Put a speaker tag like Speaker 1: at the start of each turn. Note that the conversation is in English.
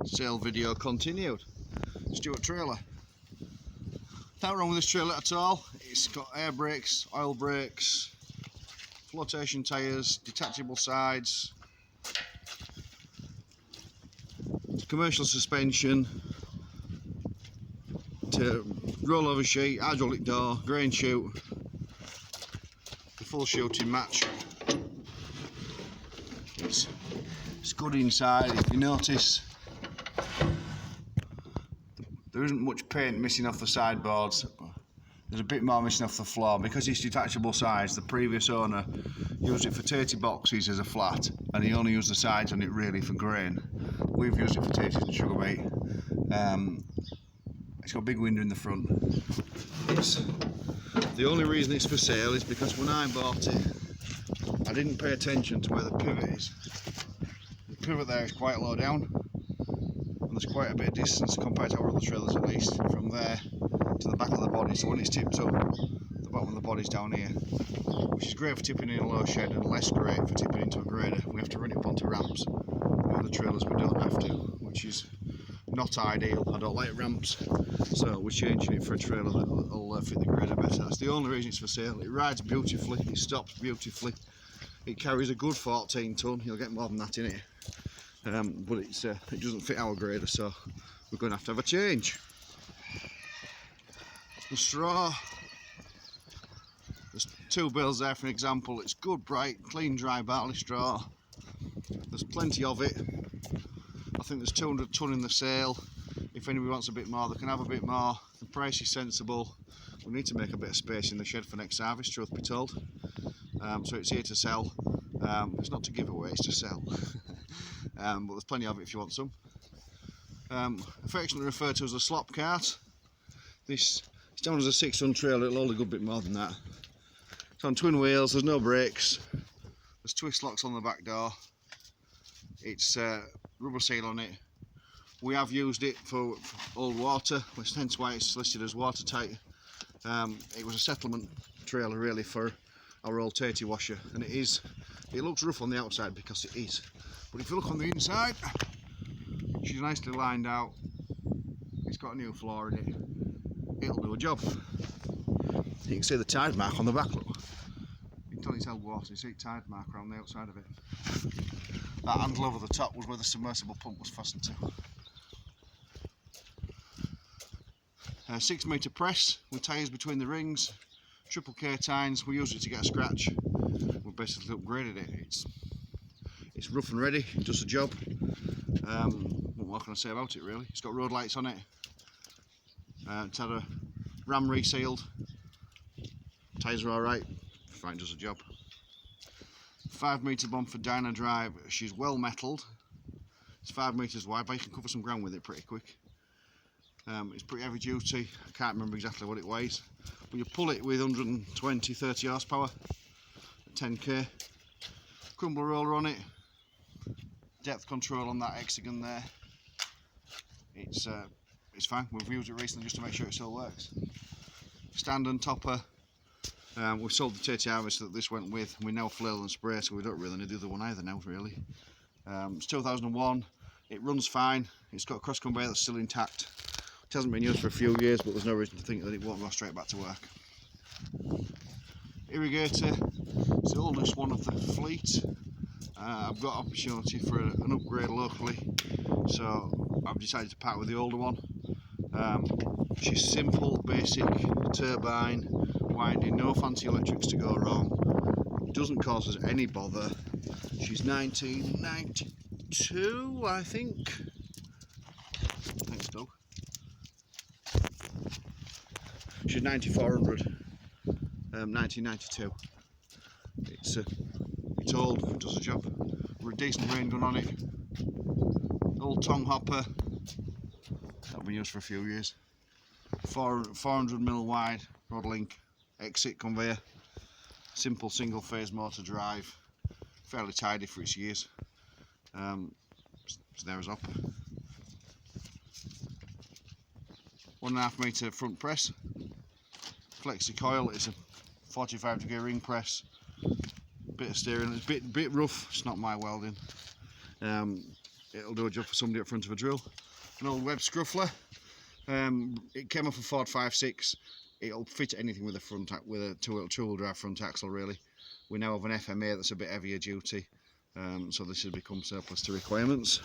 Speaker 1: Sale video continued. Stuart trailer. Nothing wrong with this trailer at all. It's got air brakes, oil brakes, flotation tyres, detachable sides, commercial suspension, to rollover sheet, hydraulic door, grain chute, the full shooting match. It's good inside. If you notice, there isn't much paint missing off the sideboards. There's a bit more missing off the floor. Because it's detachable sides, the previous owner used it for 30 boxes as a flat, and he only used the sides on it really for grain. We've used it for taters and sugar beet. It's got a big window in the front. The only reason it's for sale is because when I bought it, I didn't pay attention to where the pivot is. The pivot there is quite low down, and there's quite a bit of distance compared to our other trailers, at least, from there to the back of the body. So when it's tipped up, the bottom of the body's down here, which is great for tipping in a low shed and less great for tipping into a grader. We have to run it up onto ramps. With other trailers we don't have to, which is not ideal. I don't like ramps, so we're changing it for a trailer that will fit the grader better. That's the only reason it's for sale. It rides beautifully, it stops beautifully, it carries a good 14 tonne. You'll get more than that in it, but it doesn't fit our grader, so we're going to have a change. The straw, there's two bales there for an example. It's good, bright, clean, dry barley straw. There's plenty of it. I think there's 200 tonne in the sale. If anybody wants a bit more, they can have a bit more. The price is sensible. We need to make a bit of space in the shed for next harvest, truth be told. So it's here to sell. It's not to give away, it's to sell. But there's plenty of it if you want some. Affectionately referred to as a slop cart. This is down as a 6-ton trailer. It'll hold a good bit more than that. It's on twin wheels, there's no brakes. There's twist locks on the back door. It's rubber seal on it. We have used it for old water, which hence why it's listed as watertight. It was a settlement trailer really for our old tatty washer, and it looks rough on the outside because it is. But if you look on the inside, she's nicely lined out. It's got a new floor in it. It'll do a job. You can see the tide mark on the back, look. You can tell it's held water, you see a tide mark around the outside of it. That handle over the top was where the submersible pump was fastened to. 6 metre press with tyres between the rings, triple K tines. We used it to get a scratch. We basically upgraded it. It's rough and ready, it does the job. What more can I say about it really? It's got road lights on it. It's had a ram resealed. Tyres are alright, fine, does the job. 5 metre bumper dyno drive. She's well metalled. It's 5 metres wide, but you can cover some ground with it pretty quick. It's pretty heavy duty. I can't remember exactly what it weighs, but you pull it with 120-30 horsepower at 10k. Crumble roller on it. Depth control on that hexagon there. It's fine. We've used it recently just to make sure it still works. Stand and topper. We've sold the tatty harvest that this went with. We now flail and spray, so we don't really need the other one either now, really. It's 2001. It runs fine. It's got a cross conveyor that's still intact. It hasn't been used for a few years, but there's no reason to think that it won't go straight back to work. Irrigator. It's the oldest one of the fleet. I've got opportunity for an upgrade locally, so I've decided to part with the older one. She's simple, basic, turbine, winding, no fancy electrics to go wrong. It doesn't cause us any bother. She's 1992, I think. Thanks, Doug. She's 9400, 1992. It's old, it does the job. We're a decent rain gun on it. Old tongue hopper. That'll be used for a few years. 400mm wide rod link exit conveyor. Simple single phase motor drive. Fairly tidy for its years. It's there as up. 1.5 metre front press. Flexi coil. It's a 45-degree ring press. Bit of steering. It's a bit rough. It's not my welding. it'll do a job for somebody at front of a drill. An old web scruffler. It came off a Ford 5.6. It'll fit anything with a two-wheel drive front axle really. We now have an FMA that's a bit heavier duty, so this has become surplus to requirements.